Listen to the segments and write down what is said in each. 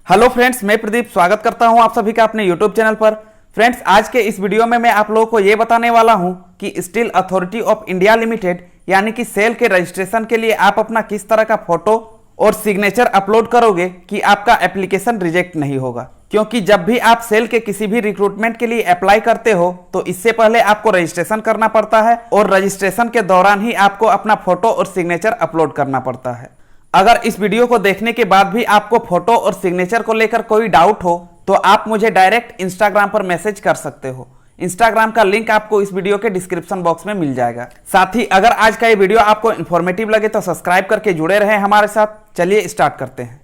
Hello friends, मैं प्रदीप स्वागत करता हूं आप सभी का अपने यूट्यूब चैनल पर। फ्रेंड्स, आज के इस वीडियो में मैं आप लोगों को ये बताने वाला हूं कि steel authority of India limited यानी कि सेल के रजिस्ट्रेशन के लिए आप अपना किस तरह का फोटो और सिग्नेचर अपलोड करोगे कि आपका एप्लीकेशन रिजेक्ट नहीं होगा। क्योंकि जब भी आप सेल के किसी भी रिक्रूटमेंट के लिए अप्लाई करते हो तो इससे पहले आपको रजिस्ट्रेशन करना पड़ता है और रजिस्ट्रेशन के दौरान ही आपको अपना फोटो और सिग्नेचर अपलोड करना पड़ता है। अगर इस वीडियो को देखने के बाद भी आपको फोटो और सिग्नेचर को लेकर कोई डाउट हो तो आप मुझे डायरेक्ट इंस्टाग्राम पर मैसेज कर सकते हो। इंस्टाग्राम का लिंक आपको इस वीडियो के डिस्क्रिप्शन बॉक्स में मिल जाएगा। साथ ही अगर आज का ये वीडियो आपको इन्फॉर्मेटिव लगे तो सब्सक्राइब करके जुड़े रहें हमारे साथ। चलिए स्टार्ट करते हैं।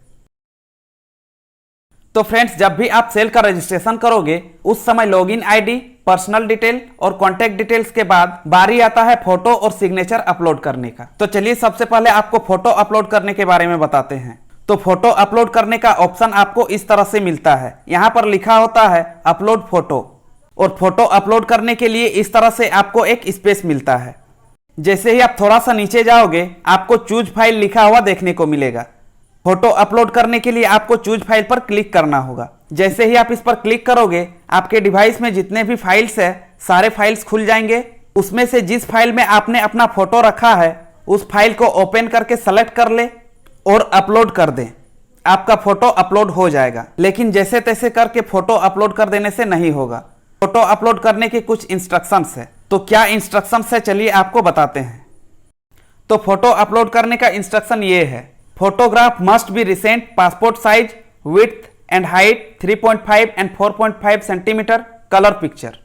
तो फ्रेंड्स, जब भी आप सेल का रजिस्ट्रेशन करोगे उस समय लॉगिन आईडी, पर्सनल डिटेल और कॉन्टैक्ट डिटेल्स के बाद बारी आता है फोटो और सिग्नेचर अपलोड करने का। तो चलिए सबसे पहले आपको फोटो अपलोड करने के बारे में बताते हैं। तो फोटो अपलोड करने का ऑप्शन आपको इस तरह से मिलता है। यहाँ पर लिखा होता है अपलोड फोटो, और फोटो अपलोड करने के लिए इस तरह से आपको एक स्पेस मिलता है। जैसे ही आप थोड़ा सा नीचे जाओगे आपको चूज फाइल लिखा हुआ देखने को मिलेगा। फोटो अपलोड करने के लिए आपको चूज फाइल पर क्लिक करना होगा। जैसे ही आप इस पर क्लिक करोगे आपके डिवाइस में जितने भी फाइल्स है सारे फाइल्स खुल जाएंगे। उसमें से जिस फाइल में आपने अपना फोटो रखा है उस फाइल को ओपन करके सेलेक्ट कर ले और अपलोड कर दें। आपका फोटो अपलोड हो जाएगा। लेकिन जैसे तैसे करके फोटो अपलोड कर देने से नहीं होगा। फोटो अपलोड करने के कुछ इंस्ट्रक्शंस है। तो क्या इंस्ट्रक्शंस है चलिए आपको बताते हैं। तो फोटो अपलोड करने का इंस्ट्रक्शन ये है, photograph must be recent passport size width and height 3.5 and 4.5 centimetre colour picture.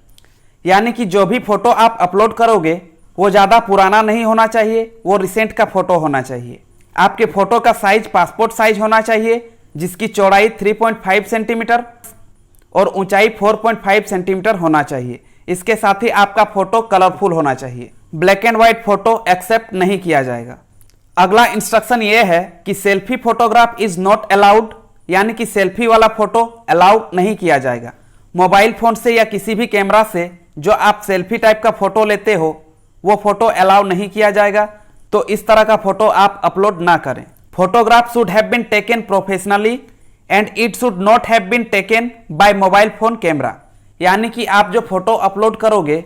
यानी कि जो भी फोटो आप अपलोड करोगे वो ज़्यादा पुराना नहीं होना चाहिए, वो रिसेंट का फोटो होना चाहिए। आपके फोटो का साइज पासपोर्ट साइज होना चाहिए जिसकी चौड़ाई 3.5 सेंटीमीटर और ऊंचाई 4.5 सेंटीमीटर होना चाहिए। इसके साथ ही आपका फोटो कलरफुल होना चाहिए। Black and white photo accept नहीं किया जाएगा। अगला इंस्ट्रक्शन ये है कि selfie photograph is not allowed, यानी कि सेल्फी वाला फोटो अलाउड नहीं किया जाएगा। मोबाइल फोन से या किसी भी कैमरा से जो आप सेल्फी टाइप का फोटो लेते हो वो फोटो अलाउ नहीं किया जाएगा। तो इस तरह का फोटो आप अपलोड ना करें। Photograph should have been taken professionally and it should not have been taken by mobile phone camera. यानी कि आप जो फोटो अपलोड करोगे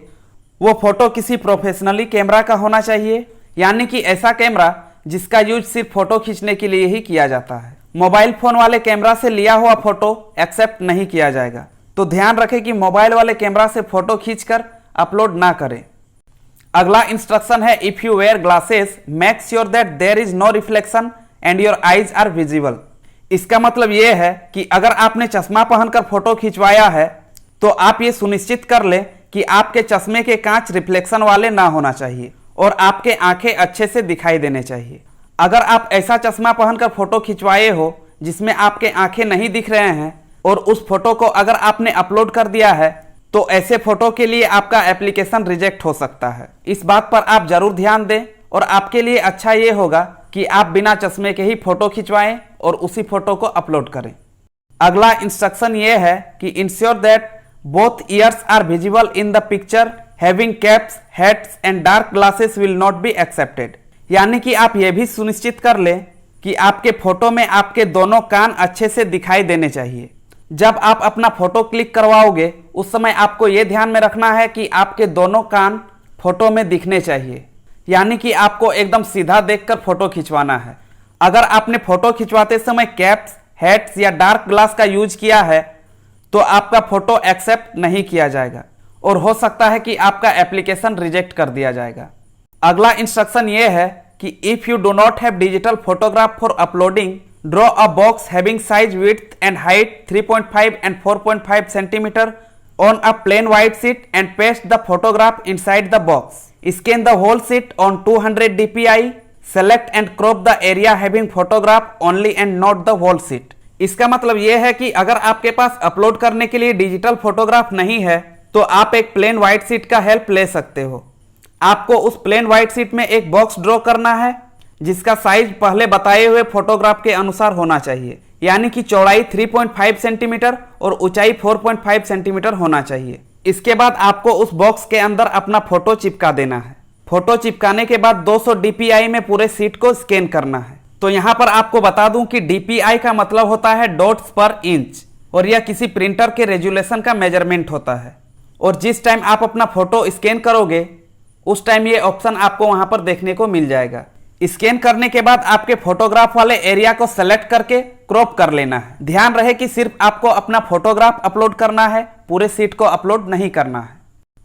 वो फोटो किसी प्रोफेशनली कैमरा का होना चाहिए, यानी कि ऐसा कैमरा जिसका यूज सिर्फ फोटो खींचने के लिए ही किया जाता है। मोबाइल फोन वाले कैमरा से लिया हुआ फोटो एक्सेप्ट नहीं किया जाएगा। तो ध्यान रखें कि मोबाइल वाले कैमरा से फोटो खींचकर अपलोड ना करें। अगला इंस्ट्रक्शन है, if you wear glasses make sure that there is no reflection and your eyes are visible. इसका मतलब यह है कि अगर आपने चश्मा पहनकर फोटो खिंचवाया है तो आप ये सुनिश्चित कर लें कि आपके चश्मे के कांच रिफ्लेक्शन वाले ना होना चाहिए और आपके आंखें अच्छे से दिखाई देने चाहिए। अगर आप ऐसा चश्मा पहनकर फोटो खिंचवाए हो जिसमें आपके आंखें नहीं दिख रहे हैं और उस फोटो को अगर आपने अपलोड कर दिया है तो ऐसे फोटो के लिए आपका एप्लीकेशन रिजेक्ट हो सकता है। इस बात पर आप जरूर ध्यान दें और आपके लिए अच्छा ये होगा कि आप बिना चश्मे के ही फोटो खिंचवाएं और उसी फोटो को अपलोड करें। अगला इंस्ट्रक्शन ये है कि ensure that both ears are visible in the picture, having caps, hats and dark glasses will not be accepted. यानी कि आप यह भी सुनिश्चित कर लें कि आपके फोटो में आपके दोनों कान अच्छे से दिखाई देने चाहिए। जब आप अपना फोटो क्लिक करवाओगे उस समय आपको यह ध्यान में रखना है कि आपके दोनों कान फोटो में दिखने चाहिए, यानी कि आपको एकदम सीधा देखकर फोटो खिंचवाना है। अगर आपने फोटो खिंचवाते समय कैप्स, हैट्स या डार्क ग्लास का यूज किया है तो आपका फोटो एक्सेप्ट नहीं किया जाएगा और हो सकता है कि आपका एप्लीकेशन रिजेक्ट कर दिया जाएगा। अगला इंस्ट्रक्शन ये है कि if you do not have digital photograph for uploading, draw a box having size width and height 3.5 and 4.5 centimetre on a plain white sheet and paste the photograph inside the box. Scan the whole sheet on 200 dpi, select and crop the area having photograph only and not the whole sheet. इसका मतलब यह है कि अगर आपके पास upload करने के लिए डिजिटल फोटोग्राफ नहीं है तो आप एक प्लेन व्हाइट शीट का हेल्प ले सकते हो। आपको उस प्लेन व्हाइट शीट में एक बॉक्स ड्रॉ करना है जिसका साइज पहले बताए हुए फोटोग्राफ के अनुसार होना चाहिए, यानी कि चौड़ाई 3.5 सेंटीमीटर और ऊंचाई 4.5 सेंटीमीटर होना चाहिए। इसके बाद आपको उस बॉक्स के अंदर अपना फोटो चिपका देना है। फोटो चिपकाने के बाद 200 dpi में पूरे शीट को स्कैन करना है। तो यहाँ पर आपको बता दूं कि DPI का मतलब होता है डॉट्स पर इंच, और यह किसी प्रिंटर के रेजुलेशन का मेजरमेंट होता है। और जिस टाइम आप अपना फोटो स्कैन करोगे उस टाइम ये ऑप्शन आपको वहां पर देखने को मिल जाएगा। स्कैन करने के बाद आपके फोटोग्राफ वाले एरिया को सेलेक्ट करके क्रॉप कर लेना है। ध्यान रहे कि सिर्फ आपको अपना फोटोग्राफ अपलोड करना है, पूरे शीट को अपलोड नहीं करना है।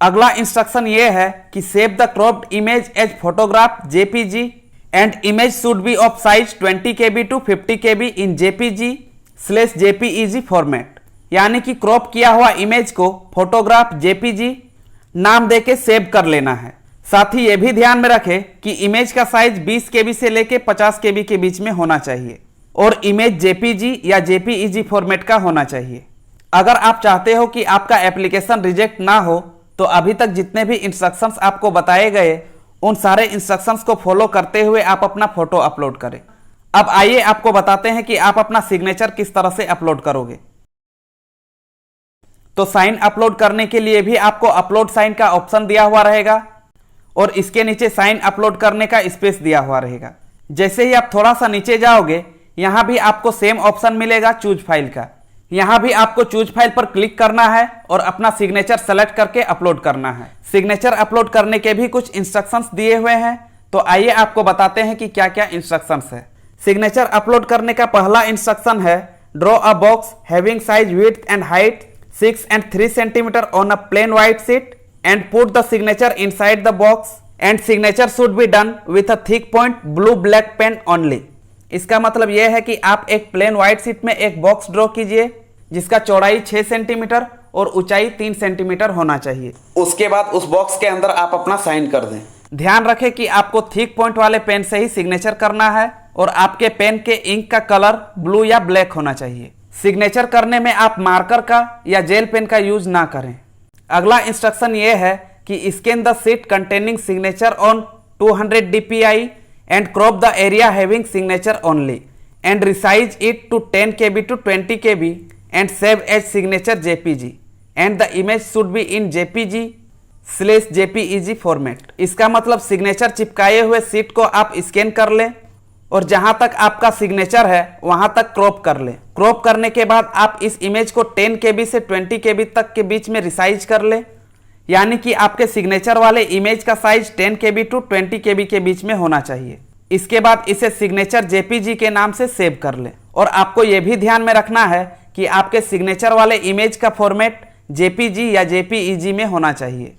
अगला इंस्ट्रक्शन ये है कि save the cropped image as photograph JPG and image should be of size 20 KB to 50 KB in JPG/JPEG format. यानी कि क्रॉप किया हुआ इमेज को फोटोग्राफ JPG नाम देके सेव कर लेना है। साथ ही यह भी ध्यान में रखें कि इमेज का साइज 20 KB से लेके 50 KB के बीच में होना चाहिए और इमेज JPG या JPEG फॉर्मेट का होना चाहिए। अगर आप चाहते हो कि आपका एप्लीकेशन रिजेक्ट ना हो तो अभी तक जितने भी इंस्ट्रक्शंस आपको बताए गए उन सारे इंस्ट्रक्शंस को फॉलो करते हुए आप अपना फोटो अपलोड करें। अब आइए आपको बताते हैं कि आप अपना सिग्नेचर किस तरह से अपलोड करोगे। तो साइन अपलोड करने के लिए भी आपको अपलोड साइन का ऑप्शन दिया हुआ रहेगा और इसके नीचे साइन अपलोड करने का स्पेस दिया हुआ रहेगा। जैसे ही आप थोड़ा सा नीचे जाओगे यहां भी आपको सेम ऑप्शन मिलेगा चूज फाइल का। यहां भी आपको चूज फाइल पर क्लिक करना है और अपना सिग्नेचर सेलेक्ट करके अपलोड करना है। सिग्नेचर अपलोड करने के भी कुछ इंस्ट्रक्शंस दिए हुए हैं, तो आइए आपको बताते हैं कि क्या क्या इंस्ट्रक्शंस है। सिग्नेचर अपलोड करने का पहला इंस्ट्रक्शन है draw a box having size width and height 6 and 3 centimeter on a plain white sheet and put the signature inside the box and signature should be done with a thick point blue black pen only। इसका मतलब यह है कि आप एक plane white sheet में एक box draw कीजिए जिसका चौड़ाई 6 सेंटीमीटर और ऊंचाई 3 सेंटीमीटर होना चाहिए। उसके बाद उस बॉक्स के अंदर आप अपना साइन कर दें। ध्यान रखें कि आपको थिक पॉइंट वाले पेन से ही सिग्नेचर करना है और आपके पेन के इंक का कलर ब्लू या ब्लैक होना चाहिए। सिग्नेचर करने में आप मार्कर का या जेल पेन का यूज ना करें। अगला इंस्ट्रक्शन ये है कि scan the sheet containing signature on 200 DPI and crop the area having signature only and resize it to 10 KB to 20 KB and save as signature JPG and the image should be in JPG/JPEG format. इसका मतलब signature चिपकाए हुए sheet को आप scan कर लें और जहां तक आपका सिग्नेचर है वहां तक क्रॉप कर लें। क्रॉप करने के बाद आप इस इमेज को 10 KB से 20 KB तक के बीच में रिसाइज कर लें। यानी कि आपके सिग्नेचर वाले इमेज का साइज 10 KB to 20 KB के बीच में होना चाहिए। इसके बाद इसे सिग्नेचर JPG के नाम से सेव कर लें। और आपको यह भी ध्यान में रखना है कि आपके सिग्नेचर वाले इमेज का फॉर्मेट JPG या JPEG में होना चाहिए।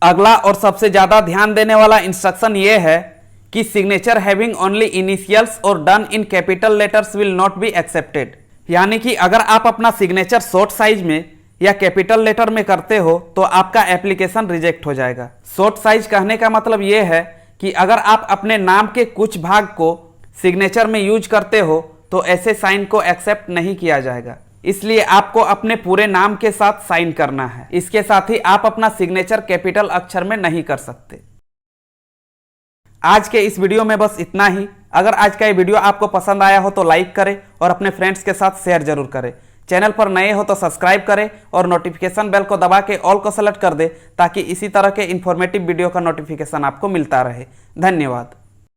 अगला और सबसे ज्यादा ध्यान देने वाला इंस्ट्रक्शन यह है कि सिग्नेचर हैविंग ओनली इनिशियल्स और done in capital letters will not be accepted. यानी कि अगर आप अपना सिग्नेचर शॉर्ट साइज में या कैपिटल लेटर में करते हो तो आपका एप्लीकेशन रिजेक्ट हो जाएगा। शॉर्ट साइज कहने का मतलब यह है कि अगर आप अपने नाम के कुछ भाग को सिग्नेचर में यूज करते हो तो ऐसे साइन को एक्सेप्ट नहीं किया जाएगा। इसलिए आपको अपने पूरे नाम के साथ साइन करना है। इसके साथ ही आप अपना सिग्नेचर कैपिटल अक्षर में नहीं कर सकते। आज के इस वीडियो में बस इतना ही। अगर आज का ये वीडियो आपको पसंद आया हो तो लाइक करें और अपने फ्रेंड्स के साथ शेयर जरूर करें। चैनल पर नए हो तो सब्सक्राइब करें और नोटिफिकेशन बेल को दबा के ऑल को सेलेक्ट कर दें ताकि इसी तरह के इंफॉर्मेटिव वीडियो का नोटिफिकेशन आपको मिलता रहे। धन्यवाद।